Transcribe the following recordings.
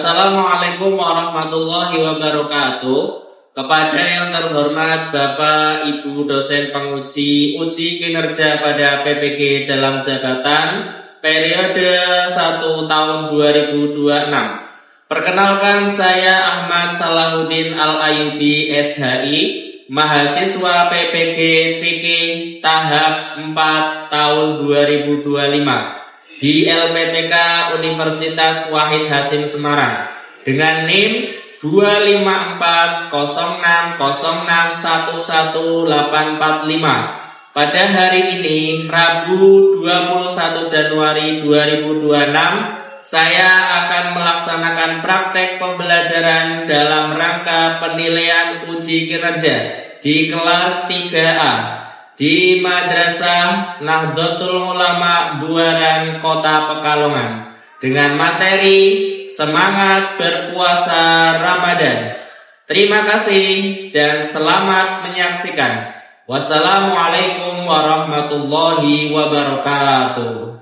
Assalamualaikum warahmatullahi wabarakatuh. Kepada yang terhormat Bapak Ibu dosen penguji uji kinerja pada PPG dalam jabatan periode 1 tahun 2026. Perkenalkan, saya Ahmad Salahuddin Al-Ayubi SHI, mahasiswa PPG Fikih tahap 4 tahun 2025 di LPTK Universitas Wahid Hasim Semarang dengan NIM 25406061145. Pada hari ini, Rabu 21 Januari 2026, saya akan melaksanakan praktek pembelajaran dalam rangka penilaian uji kinerja di kelas 3A di Madrasah Nahdlatul Ulama Buaran, Kota Pekalongan, dengan materi Semangat Berpuasa Ramadan. Terima kasih dan selamat menyaksikan. Wassalamualaikum warahmatullahi wabarakatuh.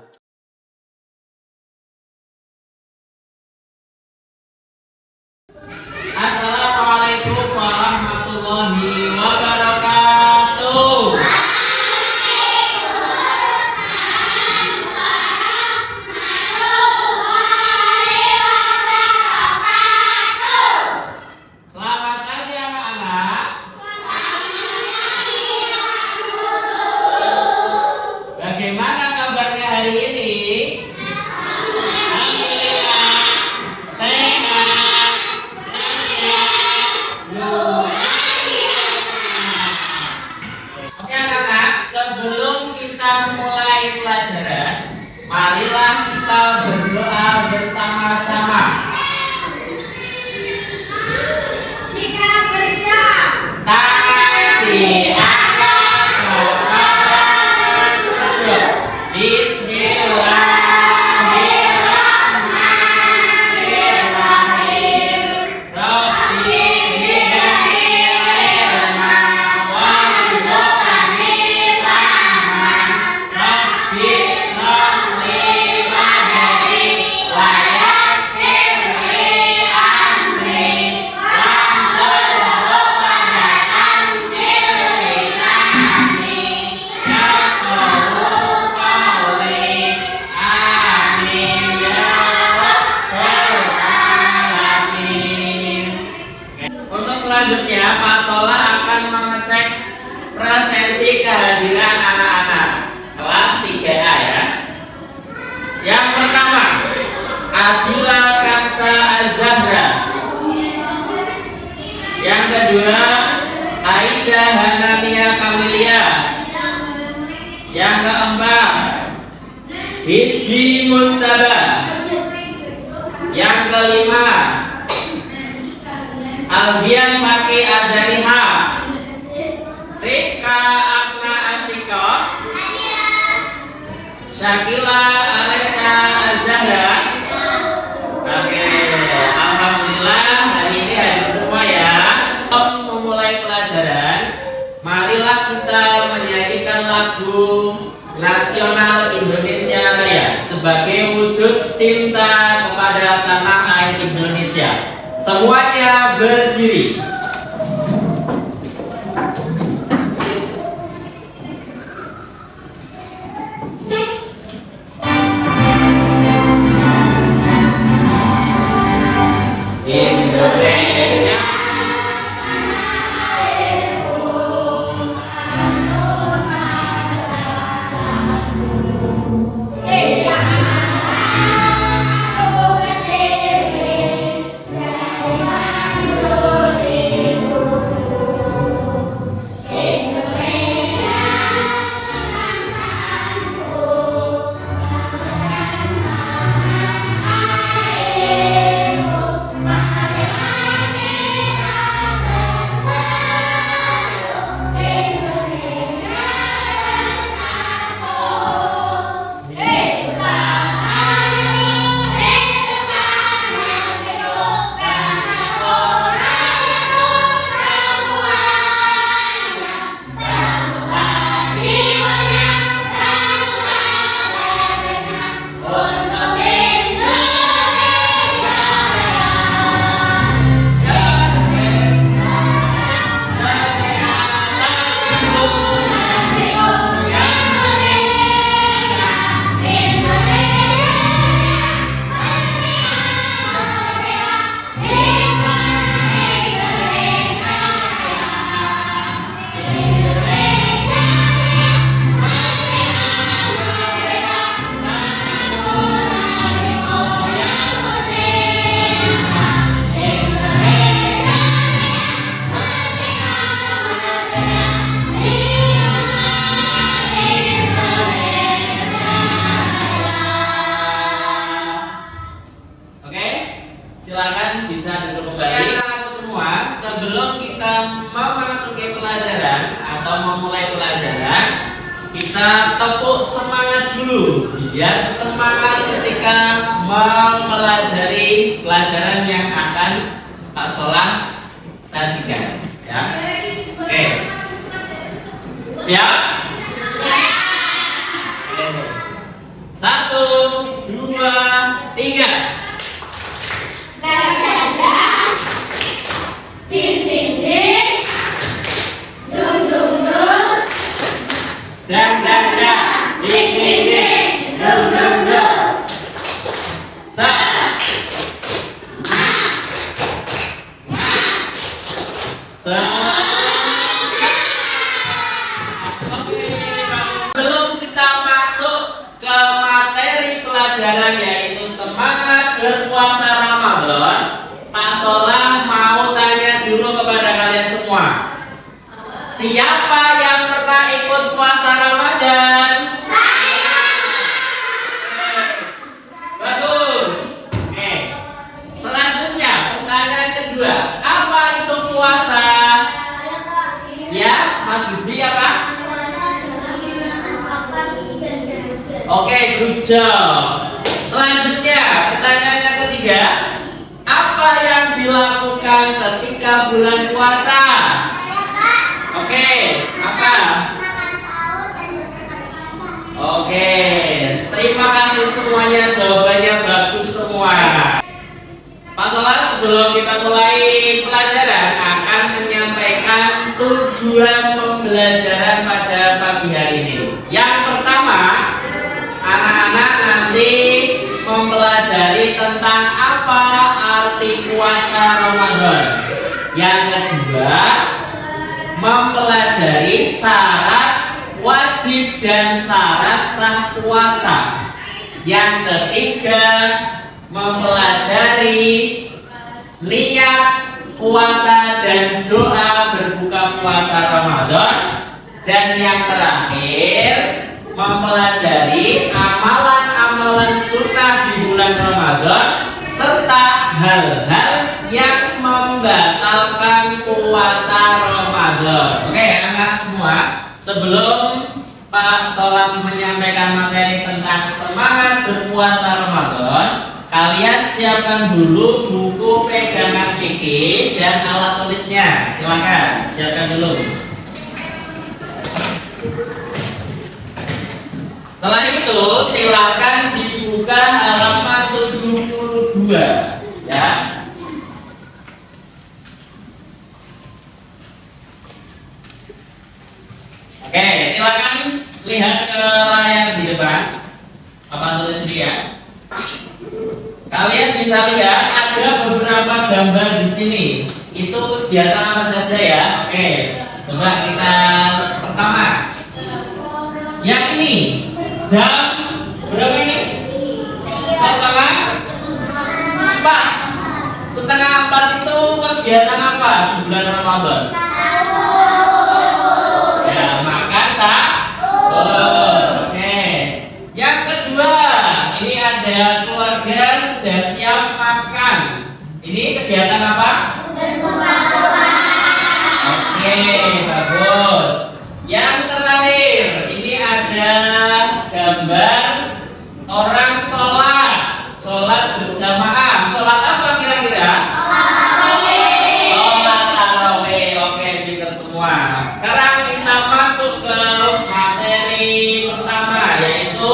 Assalamualaikum warahmatullahi wabarakatuh. Selamat pagi anak-anak. Bagaimana kabarnya hari ini? Alhamdulillah sehat. Oke anak-anak, sebelum kita mulai pelajaran, marilah kita berdoa bersama-sama. Tangan diangkat kepada kedua. Bismillahirrahmanirrahim. Rabbi zidni ilma warzuqni fahman. Rabbi shrahli sadri wa yassir li amri wahlul 'uqdatam min lisani yafqahu qawli. Amin ya rabbal alamin. Untuk selanjutnya, Pak Solah akan mengecek presensi kehadiran anak-anak kelas 3A ya. Yang pertama, Adila Kansa Az-Zahra. Yang kedua, Aisyah Hanania Kamilia. Yang keempat, Hizki Mustaba. Yang kelima, Albian Maki Adariha. Rika Akna Asyika. Syakila Alessa Azahra. Oke, alhamdulillah hari ini hadir semua ya. Untuk memulai pelajaran, marilah kita menyanyikan lagu nasional Indonesia Raya sebagai wujud cinta kepada tanah air Indonesia. Semuanya berdiri. Indonesia. kita tepuk semangat dulu biar semangat ketika mempelajari pelajaran yang akan Pak Solah sajikan ya. Oke. Siap? Satu, dua, tiga. Ding ding ding, dung dung dung, Dang dang dang, ding ding ding, dung dung dung. sa. Sa. Oke, sebelum kita masuk ke materi pelajaran yaitu semangat berpuasa Ramadan, Pak Solah mau tanya dulu kepada kalian semua. Siapa yang pernah ikut puasa Ramadan? Saya. Bagus. Oke. Selanjutnya, pertanyaan kedua. Apa itu puasa? Ya, Mas Gisbi apa? Oke, good job. Selanjutnya, pertanyaan yang ketiga. Apa yang dilakukan ketika bulan puasa? Oke, apa? Oke, terima kasih semuanya, jawabannya bagus semua. Pak Solah, sebelum kita mulai pelajaran akan menyampaikan tujuan pembelajaran pada pagi hari ini. Yang pertama, anak-anak nanti mempelajari tentang apa arti puasa Ramadan. Yang kedua, mempelajari syarat wajib dan syarat sah puasa. Yang ketiga, mempelajari niat puasa dan doa berbuka puasa Ramadan. Dan yang terakhir, mempelajari amalan-amalan sunnah di bulan Ramadan serta hal-hal yang membatalkan puasa Ramadan. Oke, anak-anak semua, sebelum Pak Solah menyampaikan materi tentang semangat berpuasa Ramadan, kalian siapkan dulu buku pegangan fikih dan alat tulisnya. Silakan, siapkan dulu. Setelah itu silakan dibuka halaman 72 ya. Oke, silakan lihat ke layar di depan. Apa tulis ini ya? Kalian bisa lihat ada beberapa gambar di sini. Itu kegiatan apa saja ya? Oke, coba kita pertama. Yang ini jam berapa ini? Setengah 4. Setengah 4 itu kegiatan apa di bulan Ramadan? Ya, makan sahur. Oke. Yang kedua, ini ada keluarga sudah siap makan. Ini kegiatan apa? Oke, bagus. Yang terakhir, ini ada gambar orang sholat berjamaah. Sholat apa kira-kira? Sholat tarawih. Oke, pinter semua. Sekarang kita masuk ke materi pertama, yaitu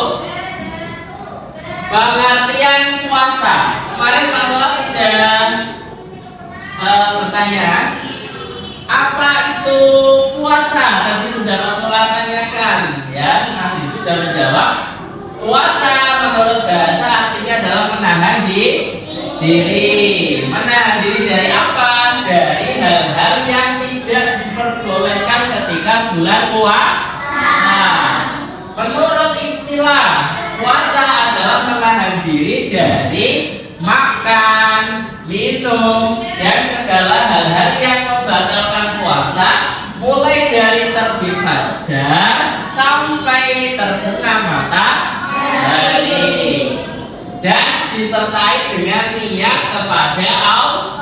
pengertian puasa. Kemarin Pak Solah sudah bertanya, apa itu puasa? Tadi sudah Pak Solah tanyakan, ya. Mas Ibu sudah menjawab. Puasa menurut bahasa artinya adalah menahan diri. Menahan diri dari apa? Dari hal-hal yang tidak diperbolehkan ketika bulan puasa. Nah, menurut istilah, puasa adalah menahan diri dari makan, minum, dan segala hal-hal yang membatalkan puasa, mulai dari terbit fajar sampai terbenam matahari, dan disertai dengan niat kepada Allah.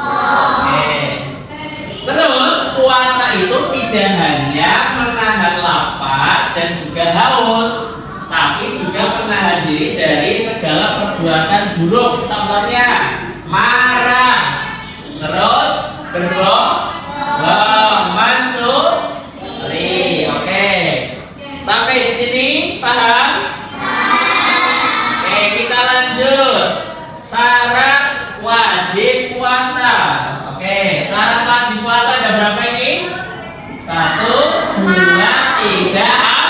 Terus puasa itu tidak hanya menahan lapar dan juga juga haus, tapi juga menahan diri dari segala perbuatan buruk. Contohnya marah, terus berbohong, mencuri. Oke, sampai di sini paham? Oke, kita lanjut. Syarat wajib puasa. Oke, syarat wajib puasa ada berapa ini? 1, 2, 3,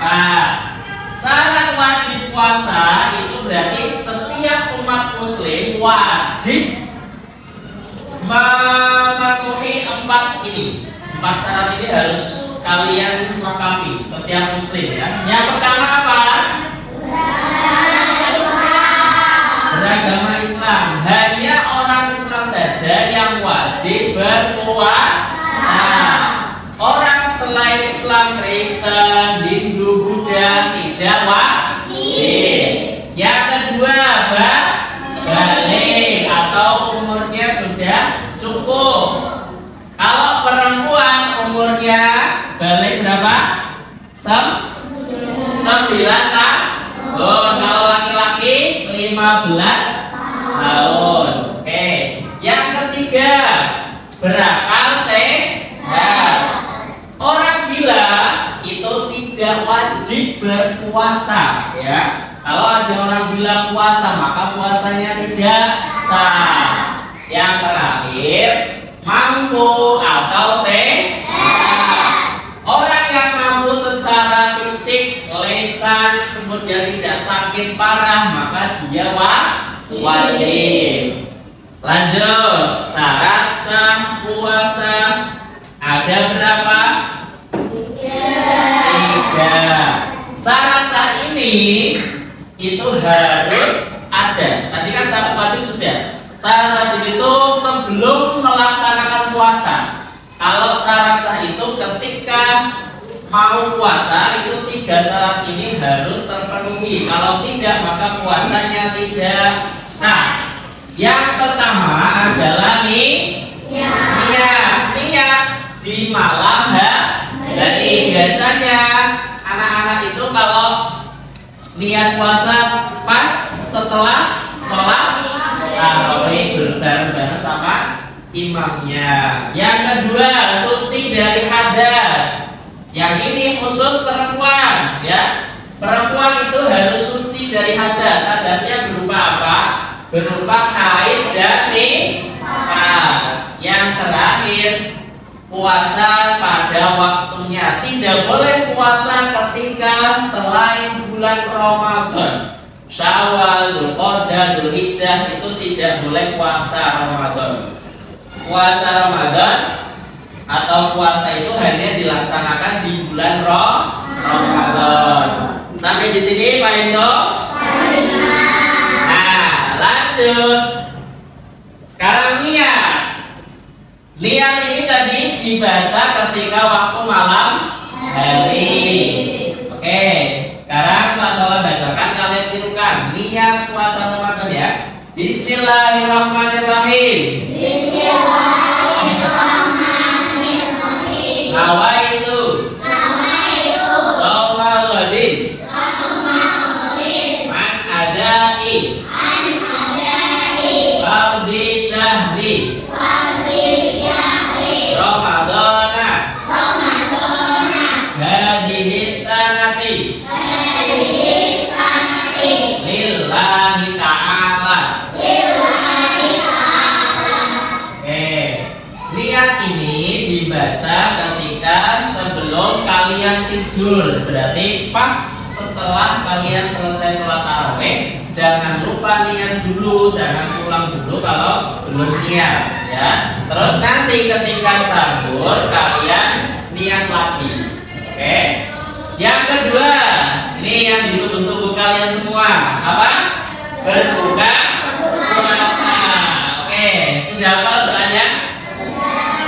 4. Syarat wajib puasa itu berarti setiap umat muslim wajib memenuhi 4 ini. 4 syarat ini harus kalian lengkapi setiap muslim ya. Yang pertama apa? Beragama Islam. Hanya orang Islam saja yang wajib berpuasa. Orang selain Islam, Kristen, Hindu, Buddha tidak wajib. Yang kedua, balik atau umurnya sudah cukup. Kalau perempuan umurnya balik berapa? 9 tahun. Kalau laki-laki 15 tahun. Oke. Yang ketiga, berakal sehat. Orang gila itu tidak wajib berpuasa ya. Kalau ada orang gila puasa maka puasanya tidak sah. Yang terakhir, mampu atau sehat. Orang yang mampu secara fisik, lesan, kemudian tidak sakit parah, maka dia wajib. Lanjut, syarat sah puasa ada berapa? 3. Syarat sah ini itu harus ada. Tadi kan syarat wajib sudah. Syarat wajib itu sebelum melaksanakan puasa. Kalau syarat sah itu ketika mau puasa itu 3 syarat ini harus terpenuhi. Kalau tidak maka puasanya tidak sah. Yang pertama adalah niat di malam hari. Biasanya anak-anak itu kalau niat puasa pas setelah sholat tarawih bareng-bareng sama imamnya. Yang kedua, suci dari hadas. Yang ini khusus perempuan ya. Perempuan itu harus suci dari hadas. Hadasnya berupa apa? Berupa haid dan nifas. Yang terakhir, puasa pada waktunya. Tidak boleh puasa ketika selain bulan Ramadan. Syawal, Dzulqa'dah, Dzulhijjah itu tidak boleh puasa Ramadan. Puasa Ramadan atau puasa itu hanya dilaksanakan di bulan Ramadan. Sampai di sini Pak Endo? Nah, lanjut. Sekarang niat. Niat ini tadi dibaca ketika waktu malam hari. Oke, sekarang Pak Shola bacakan, kalian tirukan niat puasa Ramadan ya. Bismillahirrahmanirrahim. Nawaitu Shawmal ghadin Man adai Fardhi syahri Ramadana Hadhihi sanati Lillahi ta'ala. Niat ini dibaca ketika sebelum kalian tidur. Berarti pas setelah kalian selesai sholat tarawih. Jangan lupa niat dulu, jangan pulang dulu kalau belum niat ya. Terus nanti ketika sahur kalian niat lagi. Oke. Yang kedua, ini yang ditunggu-tunggu kalian semua. Apa? Berbuka puasa. Oke, sudah apa doanya?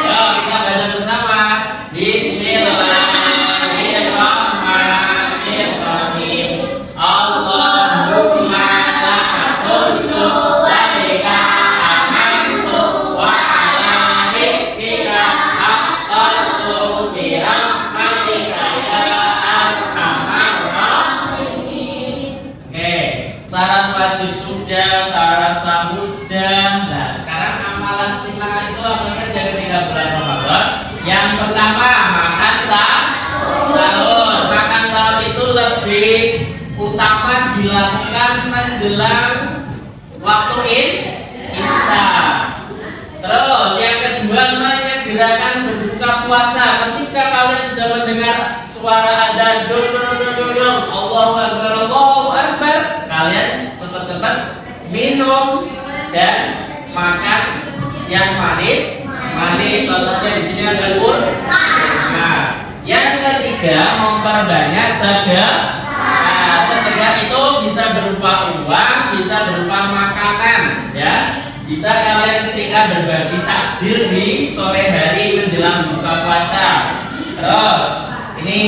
Yuk kita baca bersama. Bismillahirrahmanirrahim. Allahumma lakasuntu walika amantu wa ala rizkika aqaltu birahmatika ya sunnah itu apa saja ketika bulan Ramadan? Yang pertama, makan sahur. Makan sahur itu lebih utama dilakukan menjelang waktu isya. Terus yang kedua menyegerakan berbuka puasa. Ketika kalian sudah mendengar suara adzan, Allahu Akbar, Allahu Akbar, kalian cepat-cepat minum dan makan yang manis. Contohnya di sini ada Nah, yang ketiga memperbanyak sedekah. Sedekah itu bisa berupa uang, bisa berupa makanan, ya. Bisa kalian ketika berbagi takjil di sore hari menjelang buka puasa. Terus ini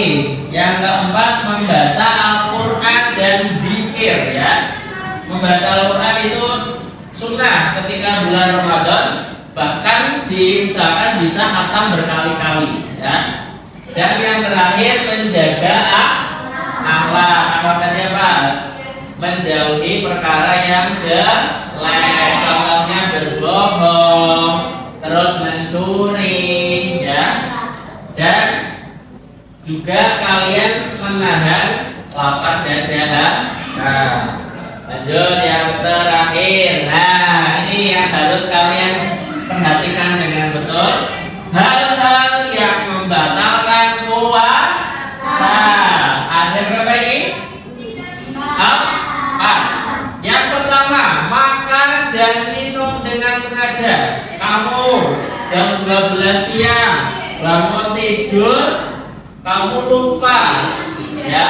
yang keempat membaca Al-Quran dan zikir, ya. Membaca Al-Quran itu sunnah ketika bulan Ramadan, bahkan diusahakan bisa khatam berkali-kali, ya. Dan yang terakhir menjaga akhlak. Akhlaknya apa? Menjauhi perkara yang jelek. Contohnya berbohong, terus mencuri, ya. Dan juga kalian menahan lapar dan dahaga. Nah, lanjut yang terakhir. Nah, ini yang harus kalian perhatikan dengan betul. Hal-hal yang membatalkan puasa. Ada berapa ini? Yang pertama, makan dan minum dengan sengaja. Kamu jam 12 siang bangun tidur, kamu lupa, ya,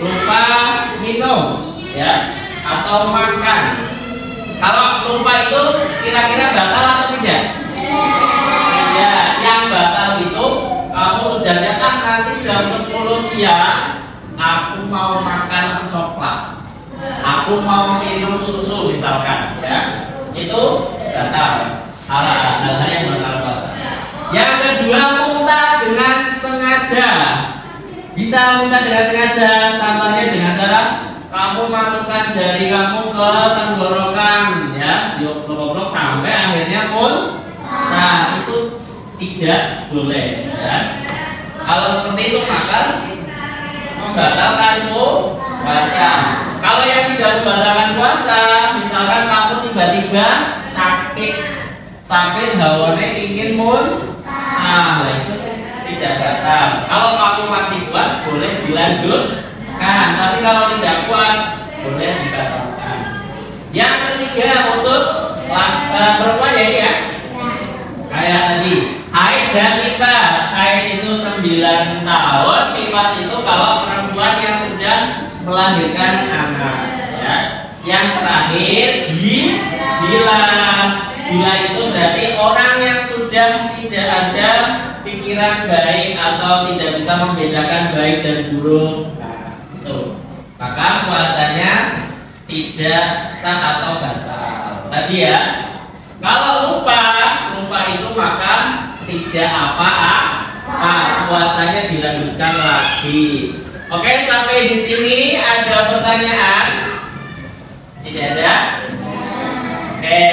lupa minum, ya, atau makan. Kalau lupa itu kira-kira batal atau tidak? Ya, yang batal itu kamu sudah lihat nanti jam 10 siang aku mau makan coklat, aku mau minum susu misalkan, ya, itu batal. Hal-hal yang batal puasa. Yang kedua, muntah dengan sengaja. Bisa muntah dengan sengaja, contohnya dengan cara kamu masukkan jari kamu ke tenggorokan, ya, diobok-obok sampai akhirnya nah, itu tidak boleh, ya. Kalau seperti itu maka membatalkan puasa. Kalau yang tidak membatalkan puasa, misalkan kamu tiba-tiba sakit hawane ingin nah, itu tidak batal. Kalau kamu masih kuat, boleh dilanjutkan. Tapi kalau tidak kuat, boleh dibatalkan. Yang ketiga khusus perempuan, ya. Kayak tadi, haid dan nifas. Haid itu 9 tahun, nifas itu kalau perempuan yang sudah melahirkan anak, ya. Yang terakhir gila. Gila itu berarti orang yang sudah tidak ada pikiran baik atau tidak bisa membedakan baik dan buruk. Nah, itu. Maka puasanya tidak sah atau batal. Tadi, ya. Kalau lupa itu maka tidak puasanya dilanjutkan lagi. Oke, sampai di sini ada pertanyaan? Tidak ada? Oke.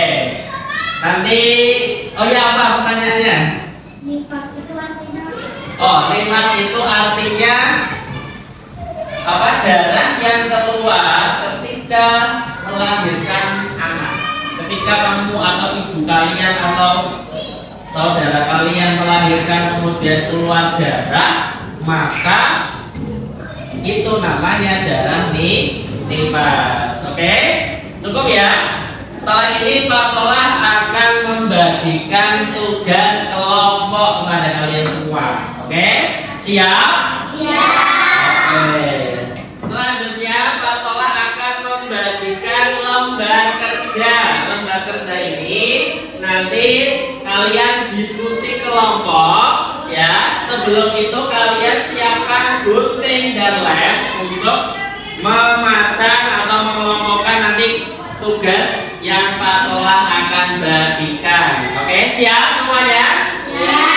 Nanti, oh ya, apa pertanyaannya? Nifas itu artinya? Nifas itu artinya apa? Darah yang keluar ketika melahirkan anak. Ketika kamu atau ibu kalian atau saudara kalian melahirkan kemudian keluar darah, maka itu namanya darah nifas. Oke? Cukup, ya? Setelah ini Pak Solah akan membagikan tugas kelompok kepada kalian semua. Oke? Siap? Siap. Oke. Selanjutnya Pak Solah akan membagikan lembar kerja. Lembar kerja ini nanti kalian diskusi kelompok, ya. Sebelum itu kalian siapkan gunting dan lem untuk memasang atau mengelompokkan nanti tugas yang Pak Solah akan bagikan. Oke, siap semuanya? Siap.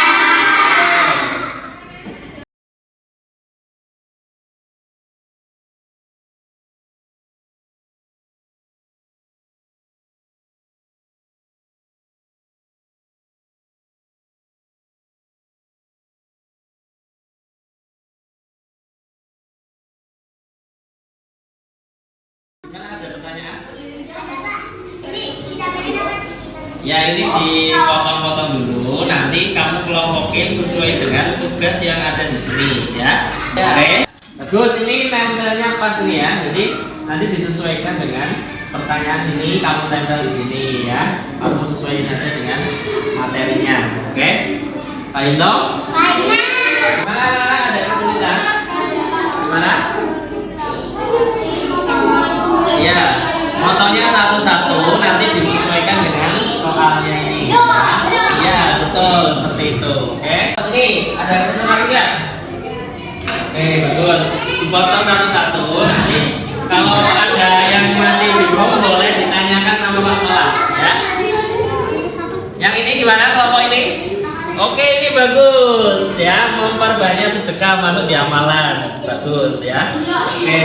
Ya ini dipotong-potong dulu. Nanti kamu kelompokin sesuai dengan tugas yang ada di sini ya. Oke. Bagus, ini tempelnya pas ini ya. Jadi nanti disesuaikan dengan pertanyaan ini, kamu tempel di sini ya. Kamu sesuaikan aja dengan materinya. Oke? Paham dong? Mana ada kesulitan? Gimana? Ya, motonya satu-satu nanti disesuaikan dengan soalnya ini. Ya, betul seperti itu. Oke? Ini ada kesulitan lagi nggak? Oke, bagus. Dipotong satu-satu. Nanti kalau ada yang masih bingung boleh ditanyakan sama Pak Solah ya. Yang ini gimana kelompok ini? Oke, ini bagus ya, memperbanyak sedekah masuk di amalan. Bagus ya. Oke.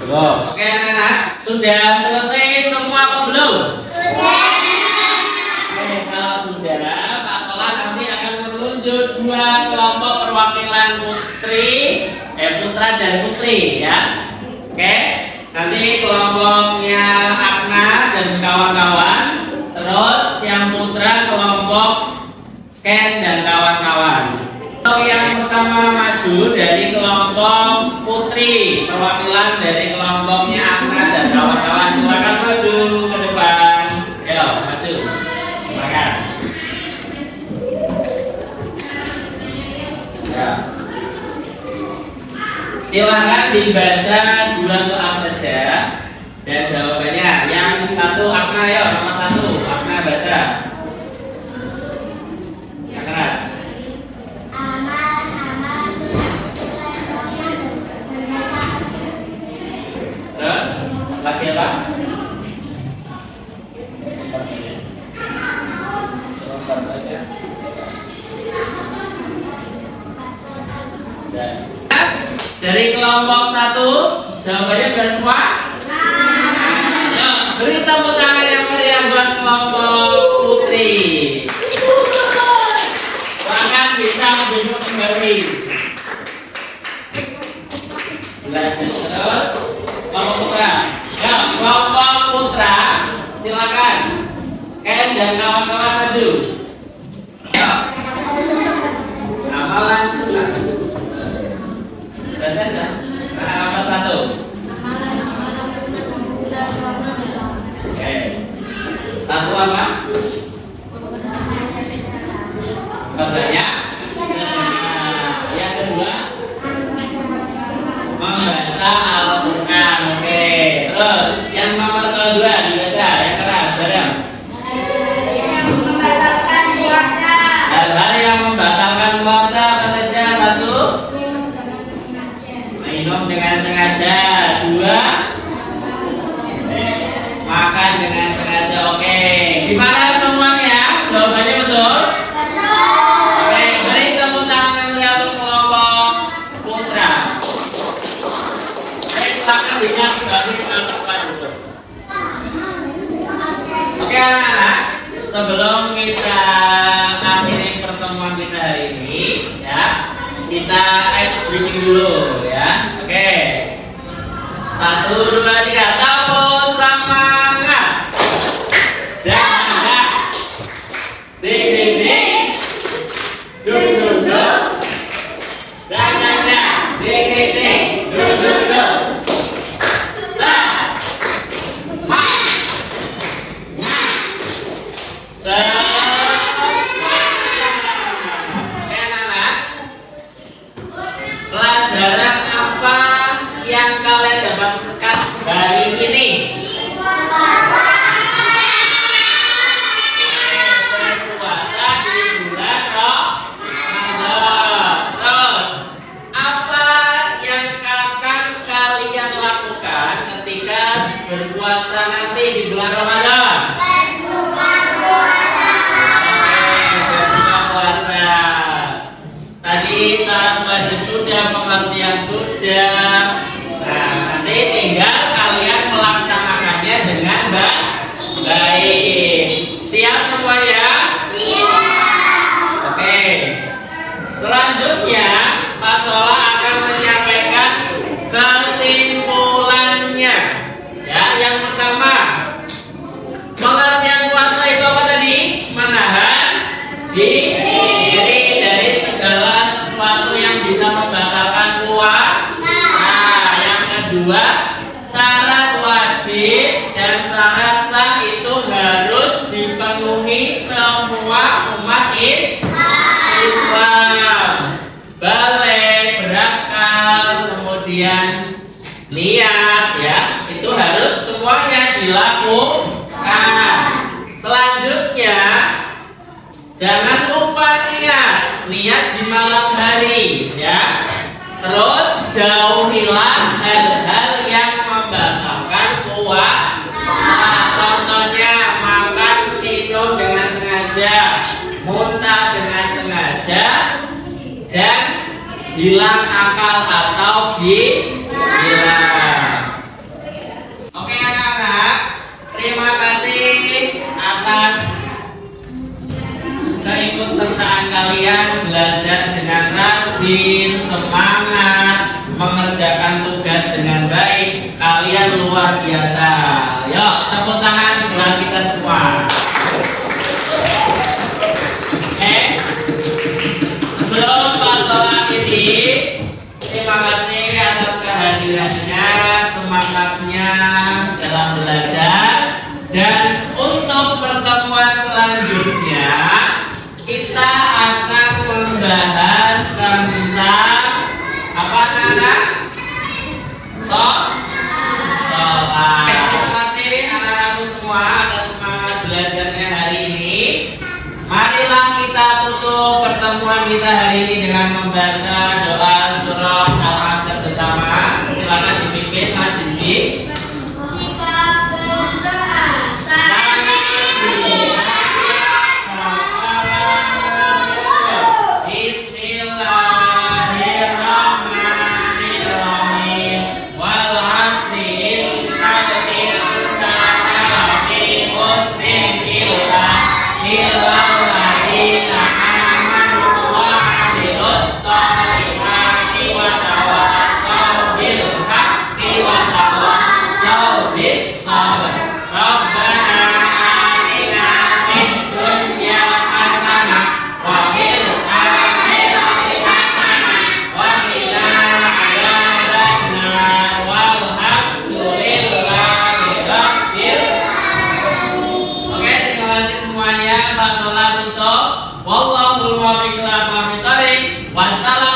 Oke anak-anak, sudah selesai semua apa belum? Oke, kalau sudah, Pak Solah nanti akan menunjuk dua kelompok perwakilan putra dan putri ya. Oke, nanti kelompoknya Akna dan kawan-kawan, terus yang putra kelompok Ken dan kawan-kawan. Untuk yang pertama maju dari kelompok putri, perwakilan dari kelompoknya Akna dan kawan-kawan, silakan maju ke depan. Ayo maju, silakan. Ya. Silakan dibaca dua soal saja dan jawabannya. Yang satu Akna, ya nomor satu Akna baca. Yang keras. Terus lagi apa? Dari kelompok satu jawabannya benar semua? Ya, beri tepuk tangan yang meriah buat kelompok putri. Bahkan bisa menunjuk kembali. Terus kelompok putra. Ya, kelompok putra silakan. Ken dan kawan-kawan maju. Ya. Amalan sunnah. Baca saja. Nomor satu. Oke. Satu apa? Banyak. Yang kedua, membaca Al-Quran. Oke. Terus yang nomor kedua dibaca yang keras bareng. Hal-hal yang membatalkan puasa apa saja? Satu. Minum dengan sengaja. Dua, makan dengan sengaja. Oke, gimana semuanya? Jawabannya betul? Oke, beri tepuk tangan yang meriah untuk kelompok putra. Silakan lihat bagi kelompok itu. Oke anak-anak, sebelum kita akhiri pertemuan kita hari ini, ya. Kita ice breathing dulu ya. Oke. 1, 2, 3. Tampil semangat. Dah. Ding ding ding. Dung dung dung. Dah. Ding ding ding. Dung dung dung. Sa. Ha. Nya. Sa. Pelajaran apa yang kalian dapatkan hari ini? Berpuasa di bulan Ramadan. Terus apa yang akan kalian lakukan ketika berpuasa nanti di bulan Ramadan? Berbuka puasa. Tadi saat wajib sudah, pengertian sudah. Nah, nanti tinggal kalian melaksanakannya dengan baik. Siap semuanya? Siap. Oke. Selanjutnya, Pak Solah akan menyampaikan kesimpulannya. Ya, yang pertama, pengertian puasa itu apa semua umat Islam. Balik, berakal, kemudian niat ya, itu harus semuanya dilakukan. Selanjutnya, jangan lupa niat di malam hari ya. Terus jauhilah hal-hal yang membatalkan puasa. Contohnya makan minum dengan sengaja, muntah dengan sengaja, dan hilang akal atau gila. Oke anak-anak, terima kasih atas keikutsertaan kalian belajar dengan rajin, semangat, mengerjakan tugas dengan baik. Kalian luar biasa. Yuk, tepuk tangan buat kita semua. Sebelum sholat ini, terima kasih atas kehadirannya, semangatnya dalam belajar. Dan untuk pertemuan selanjutnya, kita akan membahas tentang apa anak-anak? Sholat. Terima kasih anak-anakku semua atas semangat belajarnya hari ini. Marilah kita tutup pertemuan kita hari ini dengan membaca doa surah Al-Asr bersama. Silakan dipimpin Mas Rizky. Wallahul muwaffiq ila aqwamit thoriq. Wassalam.